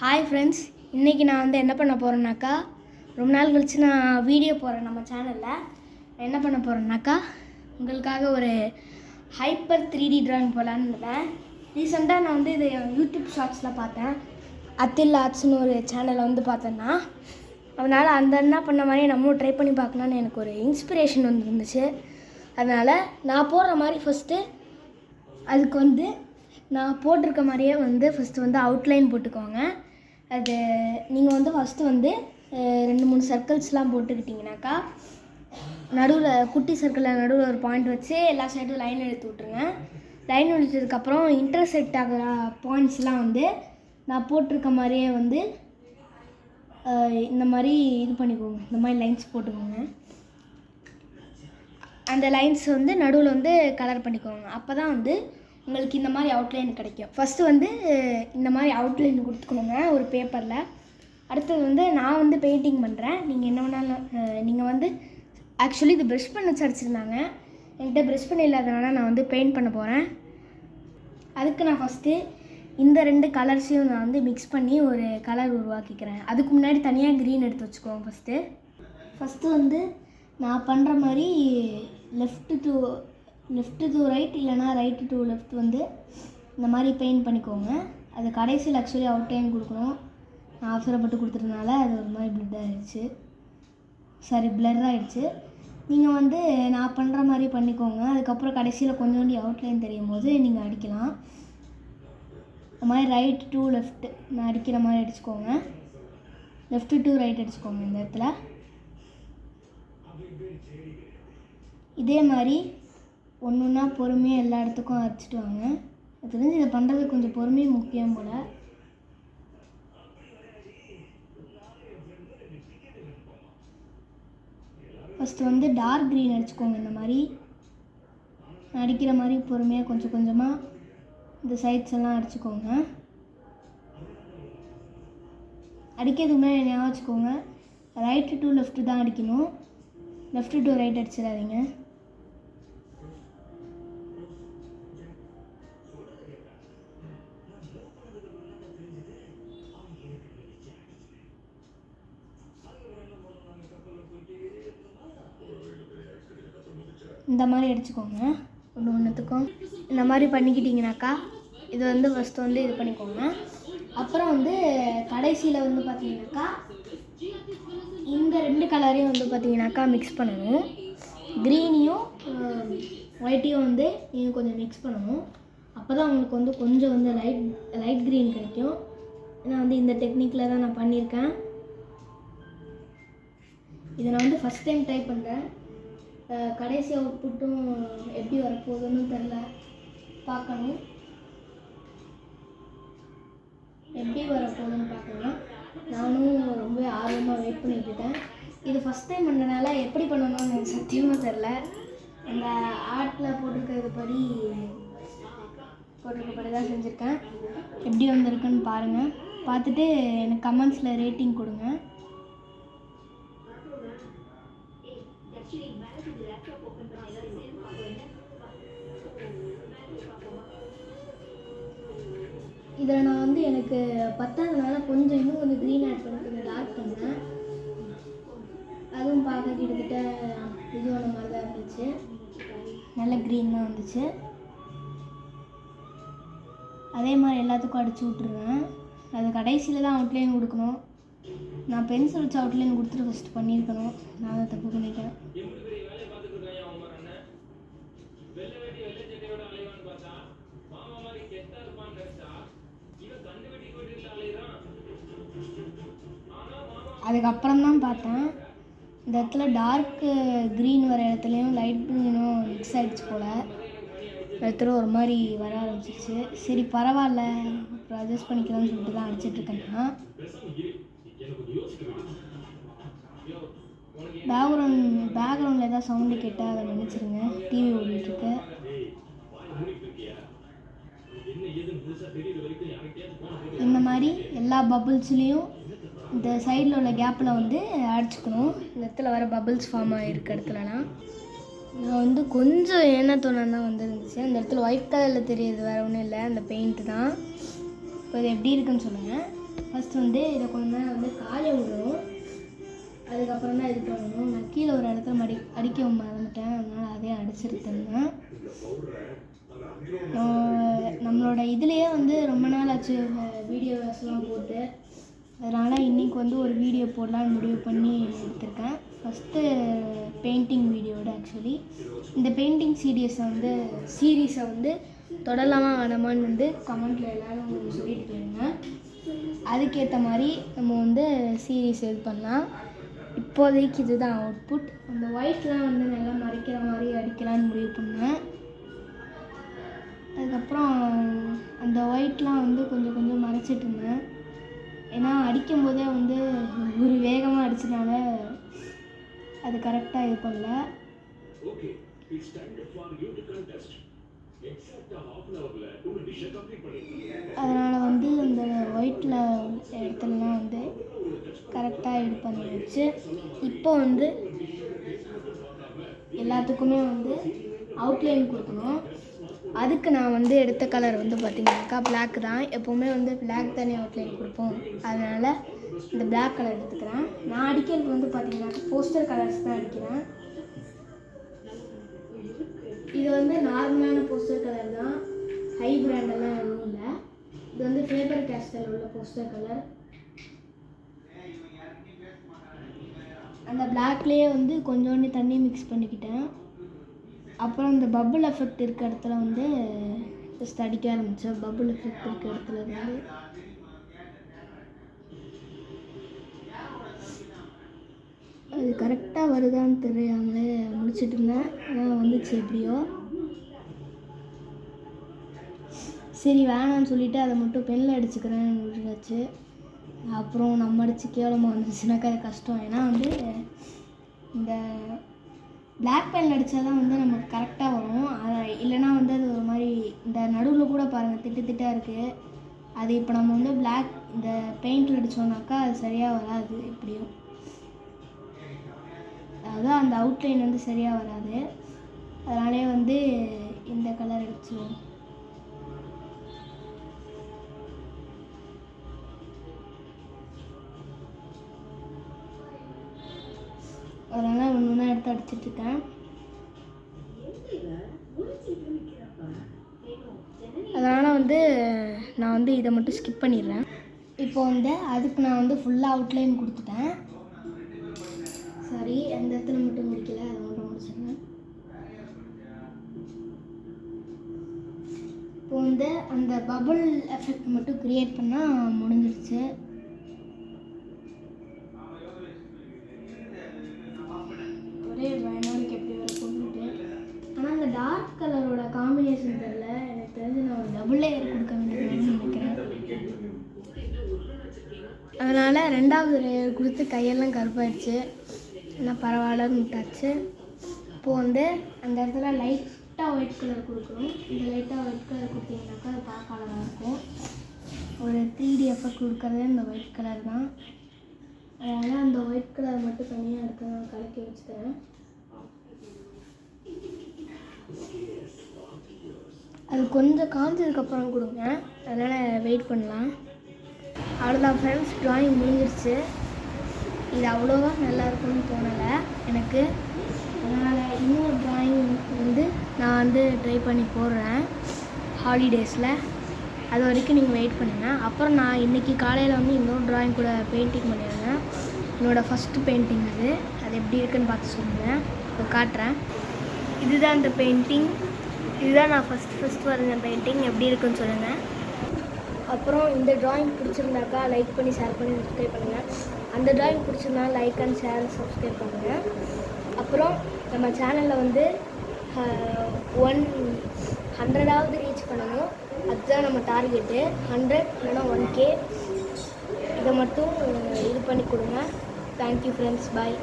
Hi friends, இன்றைக்கி நான் வந்து என்ன பண்ண போகிறேன்னாக்கா, ரொம்ப நாள் கழித்து நான் வீடியோ போடுறேன் நம்ம சேனலில். என்ன பண்ண போகிறேன்னாக்கா, உங்களுக்காக ஒரு ஹைப்பர் 3D ட்ராயிங் போடலான்னு இருந்தேன். ரீசெண்டாக நான் வந்து இது யூடியூப் ஷார்ட்ஸில் பார்த்தேன். அத்தில் ஆர்ட்ஸ்னு ஒரு சேனலை வந்து பார்த்தேன்னா, அதனால் அந்த என்ன பண்ண மாதிரி நம்மளும் ட்ரை பண்ணி பார்க்கலான்னு எனக்கு ஒரு இன்ஸ்பிரேஷன் வந்து இருந்துச்சு. அதனால் நான் போடுற மாதிரி ஃபஸ்ட்டு அதுக்கு வந்து நான் போட்டிருக்க மாதிரியே வந்து ஃபஸ்ட்டு வந்து அவுட்லைன் போட்டுக்கோங்க. அது நீங்கள் வந்து ஃபஸ்ட்டு வந்து 2-3 சர்க்கிள்ஸ்லாம் போட்டுக்கிட்டிங்கனாக்கா, நடுவில் குட்டி சர்க்கிளில் நடுவில் ஒரு பாயிண்ட் வச்சு எல்லா சைடும் லைன் எடுத்து விட்ருங்க. லைன் எடுத்ததுக்கப்புறம் இன்டர்செக்ட் ஆகிற பாயிண்ட்ஸ்லாம் வந்து நான் போட்டிருக்க மாதிரியே வந்து இந்த மாதிரி இது பண்ணிக்கோங்க. இந்த மாதிரி லைன்ஸ் போட்டுக்கோங்க. அந்த லைன்ஸ் வந்து நடுவில் வந்து கலர் பண்ணிக்கோங்க. அப்போ தான் வந்து உங்களுக்கு இந்த மாதிரி அவுட்லைன் கிடைக்கும். ஃபஸ்ட்டு வந்து இந்த மாதிரி அவுட்லைன் கொடுத்துக்கணுங்க ஒரு பேப்பரில். அடுத்தது வந்து நான் வந்து பெயிண்டிங் பண்ணுறேன். நீங்கள் என்ன வேணாலும் நீங்கள் வந்து ஆக்சுவலி இது ப்ரெஷ் பண்ண வச்சு அடிச்சிருந்தாங்க. என்கிட்ட ப்ரெஷ் பண்ண இல்லாதனால நான் வந்து பெயிண்ட் பண்ண போகிறேன். அதுக்கு நான் ஃபஸ்ட்டு இந்த 2 கலர்ஸையும் நான் வந்து மிக்ஸ் பண்ணி ஒரு கலர் உருவாக்கிக்கிறேன். அதுக்கு முன்னாடி தனியாக க்ரீன் எடுத்து வச்சுக்குவோம். ஃபஸ்ட்டு வந்து நான் பண்ணுற மாதிரி லெஃப்ட் டு ரைட் இல்லைனா ரைட்டு டு லெஃப்ட் வந்து இந்த மாதிரி பெயிண்ட் பண்ணிக்கோங்க. அது கடைசியில் ஆக்சுவலி அவுட்லைன் கொடுக்கணும். நான் அவசரப்பட்டு கொடுத்துறதுனால அது ஒரு மாதிரி பிளர் ஆகிடுச்சு. நீங்கள் வந்து நான் பண்ணுற மாதிரி பண்ணிக்கோங்க. அதுக்கப்புறம் கடைசியில் கொஞ்சோண்டி அவுட்லைன் தெரியும் போது நீங்கள் அடிக்கலாம். இந்த மாதிரி ரைட் டு லெஃப்ட் நான் அடிக்கிற மாதிரி அடிச்சுக்கோங்க. லெஃப்ட் டு ரைட் அடிச்சுக்கோங்க. இந்த இடத்துல இதே மாதிரி ஒன்றுன்னா பொறுமையாக எல்லா இடத்துக்கும் அரைச்சிட்டு வாங்க. அது தெரிஞ்சு இதை பண்ணுறது கொஞ்சம் பொறுமை முக்கியம் போல். ஃபஸ்ட்டு வந்து டார்க் க்ரீன் அடிச்சுக்கோங்க. இந்த மாதிரி அடிக்கிற மாதிரி பொறுமையாக கொஞ்சம் கொஞ்சமாக இந்த சைட்ஸ் எல்லாம் அடிச்சுக்கோங்க. அடிக்கிறதுக்கு முன்னாடி ஞாபகம் வச்சுக்கோங்க, ரைட்டு டு லெஃப்ட்டு தான் அடிக்கணும். லெஃப்ட்டு டு ரைட் அடிச்சிடாதீங்க. இந்த மாதிரி அடிச்சுக்கோங்க. ஒன்றுத்துக்கும் இந்த மாதிரி பண்ணிக்கிட்டிங்கனாக்கா இது வந்து ஃபஸ்ட்டு வந்து இது பண்ணிக்கோங்க. அப்புறம் வந்து கடைசியில் வந்து பார்த்தீங்கன்னாக்கா இந்த 2 கலரையும் வந்து பார்த்தீங்கன்னாக்கா மிக்ஸ் பண்ணணும். க்ரீனையும் ஒயிட்டையும் வந்து நீங்கள் கொஞ்சம் மிக்ஸ் பண்ணணும். அப்போ தான் உங்களுக்கு வந்து கொஞ்சம் வந்து லைட் க்ரீன் கிடைக்கும். ஏன்னா வந்து இந்த டெக்னிக்கில் தான் நான் பண்ணியிருக்கேன். இதை நான் வந்து ஃபஸ்ட் டைம் ட்ரை பண்ணுறேன். கடைசி அவுட்புட்டும் எப்படி வரப்போகுதுன்னு தெரில, பார்க்கணும். எப்படி வரப்போகுதுன்னு பார்க்கலாம். நானும் ரொம்ப ஆர்வமாக வெயிட் பண்ணிட்டுருக்கேன். இது ஃபஸ்ட் டைம் பண்ணுறதுனால எப்படி பண்ணணும்னு எனக்கு சத்தியமாக தெரில. அந்த ஆர்ட்டில் போட்டிருக்கப்படி தான் செஞ்சுருக்கேன். எப்படி வந்திருக்குன்னு பாருங்கள். பார்த்துட்டு எனக்கு கமெண்ட்ஸில் ரேட்டிங் கொடுங்க. இதில் நான் வந்து எனக்கு பத்தாதனால இன்னும் கொஞ்சம் க்ரீன் ஆட் பண்ணி கொஞ்சம் டார்க் பண்ணேன். அதுவும் பார்க்க கிட்டத்தட்ட இதுவான மாதிரி தான் இருந்துச்சு. நல்ல க்ரீன் தான் வந்துச்சு. அதே மாதிரி எல்லாத்துக்கும் அடித்து விட்ருவேன். அது கடைசியில் தான் அவுட்லைன் கொடுக்கணும். நான் பென்சில் வச்சு அவுட்லைன் கொடுத்துட்டு ஃபஸ்ட்டு பண்ணியிருக்கணும். நான் அதை தப்பு பண்ணிட்டேன். அதுக்கப்புறம் தான் பார்த்தேன், இந்த இடத்துல டார்க்கு க்ரீன் வர இடத்துலையும் லைட் க்ரீனும் மிக்ஸ் ஆகிடுச்சு போல். இடத்துல ஒரு மாதிரி வர ஆரம்பிச்சிச்சு. சரி பரவாயில்ல, அப்புறம் அட்ஜஸ்ட் பண்ணிக்கலாம்னு சொல்லிட்டு தான் அடிச்சிட்ருக்கேன்னா. பேக்ரவுண்டில் ஏதாவது சவுண்டு கேட்டால் அதை நினச்சிருங்க. டிவி ஓடிட்டுருக்கு. இந்த மாதிரி எல்லா பபுள்ஸ்லேயும் இந்த சைடில் உள்ள கேப்பில் வந்து அடிச்சுக்கணும். இந்த இடத்துல வர பபுள்ஸ் ஃபார்ம் ஆகிருக்க இடத்துலலாம் நான் வந்து கொஞ்சம் ஏனத்தோணம் தான் வந்துருந்துச்சு. அந்த இடத்துல ஒயிட் கலரில் தெரியுது, வேறு ஒன்றும் இல்லை, அந்த பெயிண்ட்டு தான். இப்போ இது எப்படி இருக்குன்னு சொல்லுங்கள். ஃபஸ்ட்டு வந்து இதை கொஞ்ச நேரம் வந்து காய விடணும். அதுக்கப்புறம் தான் இது பண்ணணும். நான் கீழே ஒரு இடத்துல அடிக்க மறந்துட்டேன், அதனால் அதே அடிச்சிருந்தேன். நம்மளோட இதுலேயே வந்து ரொம்ப நாள் ஆச்சு வீடியோஸ்லாம் போட்டு, அதனால் இன்றைக்கி வந்து ஒரு வீடியோ போடலான்னு முடிவு பண்ணி எடுத்திருக்கேன். ஃபஸ்ட்டு பெயிண்டிங் வீடியோட ஆக்சுவலி இந்த பெயிண்டிங் சீரீஸை வந்து தொடரலாமா வேணாமான்னு வந்து கமெண்ட்டில் எல்லோரும் சொல்லிட்டு போயிருங்க. அதுக்கேற்ற மாதிரி நம்ம வந்து சீரீஸ் இது பண்ணலாம். இப்போதைக்கு இதுதான் அவுட்புட். அந்த ஒயிட்லாம் வந்து நல்லா மறைக்கிற மாதிரி அடிக்கலான்னு முடிவு பண்ணேன். அதுக்கப்புறம் அந்த ஒயிட்லாம் வந்து கொஞ்சம் கொஞ்சம் மறைச்சிட்டு இருந்தேன். ஏன்னா அடிக்கும்போதே வந்து ஒரு வேகமாக அடிச்சனால அது கரெக்டாக இது பண்ணல. அதனால் வந்து அந்த ஒயிட்டில் இடத்துலலாம் வந்து கரெக்டாக இது பண்ணிடுச்சு. இப்போ வந்து எல்லாத்துக்குமே வந்து அவுட்லைன் கொடுக்கணும். அதுக்கு நான் வந்து எடுத்த கலர் வந்து பார்த்திங்கனாக்கா பிளாக் தான். எப்போவுமே வந்து பிளாக் தானே அவுட்லைன் கொடுப்போம், அதனால் இந்த பிளாக் கலர் எடுத்துக்கிறேன். நான் அடிக்கிறது வந்து பார்த்திங்கனாக்கா போஸ்டர் கலர்ஸ் தான் அடிக்கிறேன். இது வந்து நார்மலான போஸ்டர் கலர் தான், ஹை பிராண்டெல்லாம் எதுவும் இல்லை. இது வந்து ஃபேபர் கேஸ்டல் உள்ள போஸ்டர் கலர். அந்த பிளாக்லேயே வந்து கொஞ்சோண்டு தண்ணி மிக்ஸ் பண்ணிக்கிட்டேன். அப்புறம் இந்த பபுள் எஃபெக்ட் இருக்க இடத்துல வந்து ஜஸ்ட் அடிக்க ஆரம்பித்தேன். பபுள் எஃபெக்ட் இருக்க இடத்துல வந்து அது கரெக்டாக வருதான்னு தெரியாமலே முடிச்சுட்டு இருந்தேன். ஆனால் வந்துச்சு எப்படியோ. சரி வேணான்னு சொல்லிவிட்டு அதை மட்டும் பெண்ணில் அடிச்சுக்கிறேன்னு விட்டுச்சு. அப்புறம் நம்ம அடித்து கேவலமாக வந்துச்சுனாக்கா அது கஷ்டம். ஏன்னா வந்து இந்த பிளாக் பென் அடித்தா தான் வந்து நமக்கு கரெக்டாக வரும். இல்லைனா வந்து அது ஒரு மாதிரி இந்த நடுவில் கூட பாருங்கள் திட்டாக இருக்குது. அது இப்போ நம்ம வந்து இந்த பெயிண்டில் அடித்தோம்னாக்கா அது சரியாக வராது. எப்படியும் அதான் அந்த அவுட்லைன் வந்து சரியாக வராது. அதனாலே வந்து இந்த கலர் அடிச்சிடுவோம். அதனால் ஒன்று ஒன்றா எடுத்து அடிச்சிட்ருக்கேன். அதனால் வந்து நான் வந்து இதை மட்டும் ஸ்கிப் பண்ணிடுறேன். இப்போ வந்து அதுக்கு நான் வந்து ஃபுல்லாக அவுட்லைன் கொடுத்துட்டேன். சாரி, அந்த இடத்துல மட்டும் முடிக்கல, அதை மட்டும் முடிச்சிடுறேன். இப்போ வந்து அந்த பபுள் எஃபெக்ட் மட்டும் க்ரியேட் பண்ணால் முடிஞ்சிருச்சு. ஒரே வேணாலுக்கு எப்படி வர போட்டுட்டு. ஆனால் அந்த டார்க் கலரோட காம்பினேஷன் தெரியல. எனக்கு தெரிஞ்சு நான் ஒரு டபுள் லேயர் கொடுக்க வேண்டியதுன்னு நினைக்கிறேன். அதனால் ரெண்டாவது லேயர் கொடுத்து கையெல்லாம் கருப்பாயிடுச்சு. ஆனால் பரவாயில்லன்னு விட்டாச்சு. இப்போது வந்து அந்த இடத்துல லைட்டாக ஒயிட் கலர் கொடுக்கணும். இந்த லைட்டாக ஒயிட் கலர் கொடுத்தீங்கன்னாக்கா அது பார்க்க அழகாக இருக்கும். ஒரு 3D எஃபெக்ட் கொடுக்குறதே இந்த ஒயிட் கலர் தான். அதனால் அந்த ஒயிட் கலர் மட்டும் தனியாக எடுத்து நான் கலக்கி வச்சுக்கிறேன். அது கொஞ்சம் காஞ்சதுக்கப்புறம் கொடுங்க, அதனால் வெயிட் பண்ணலாம். அவ்வளோதான் ஃப்ரெண்ட்ஸ், ட்ராயிங் முடிஞ்சிருச்சு. இது அவ்வளோவா நல்லா இருக்கும்னு தோணலை எனக்கு. அதனால் இன்னொரு ட்ராயிங் வந்து நான் வந்து ட்ரை பண்ணி போடுறேன் ஹாலிடேஸில். அது வரைக்கும் நீங்கள் வெயிட் பண்ணுங்கள். அப்புறம் நான் இன்றைக்கி காலையில் வந்து இன்னொரு ட்ராயிங் கூட பெயிண்டிங் பண்ணியிருந்தேன். என்னோடய ஃபஸ்ட்டு பெயிண்டிங் அது எப்படி இருக்குன்னு பார்த்து சொல்லுங்கள். இப்போ காட்டுறேன். இதுதான் இந்த பெயிண்டிங். இதுதான் நான் ஃபஸ்ட் வரைஞ்ச பெயிண்டிங். எப்படி இருக்குன்னு சொல்லுங்கள். அப்புறம் இந்த ட்ராயிங் பிடிச்சிருந்தாக்கா லைக் பண்ணி ஷேர் பண்ணி சப்ஸ்கிரைப் பண்ணுங்கள். அந்த ட்ராயிங் பிடிச்சிருந்தா லைக் அண்ட் ஷேர் சப்ஸ்கிரைப் பண்ணுங்கள். அப்புறம் நம்ம சேனலில் வந்து 100வது ரீச் பண்ணணும். அதுதான் நம்ம டார்கெட்டு. 100 இல்லைனா 1K. இதை மட்டும் இது பண்ணி கொடுங்க. தேங்க்யூ ஃப்ரெண்ட்ஸ், பாய்.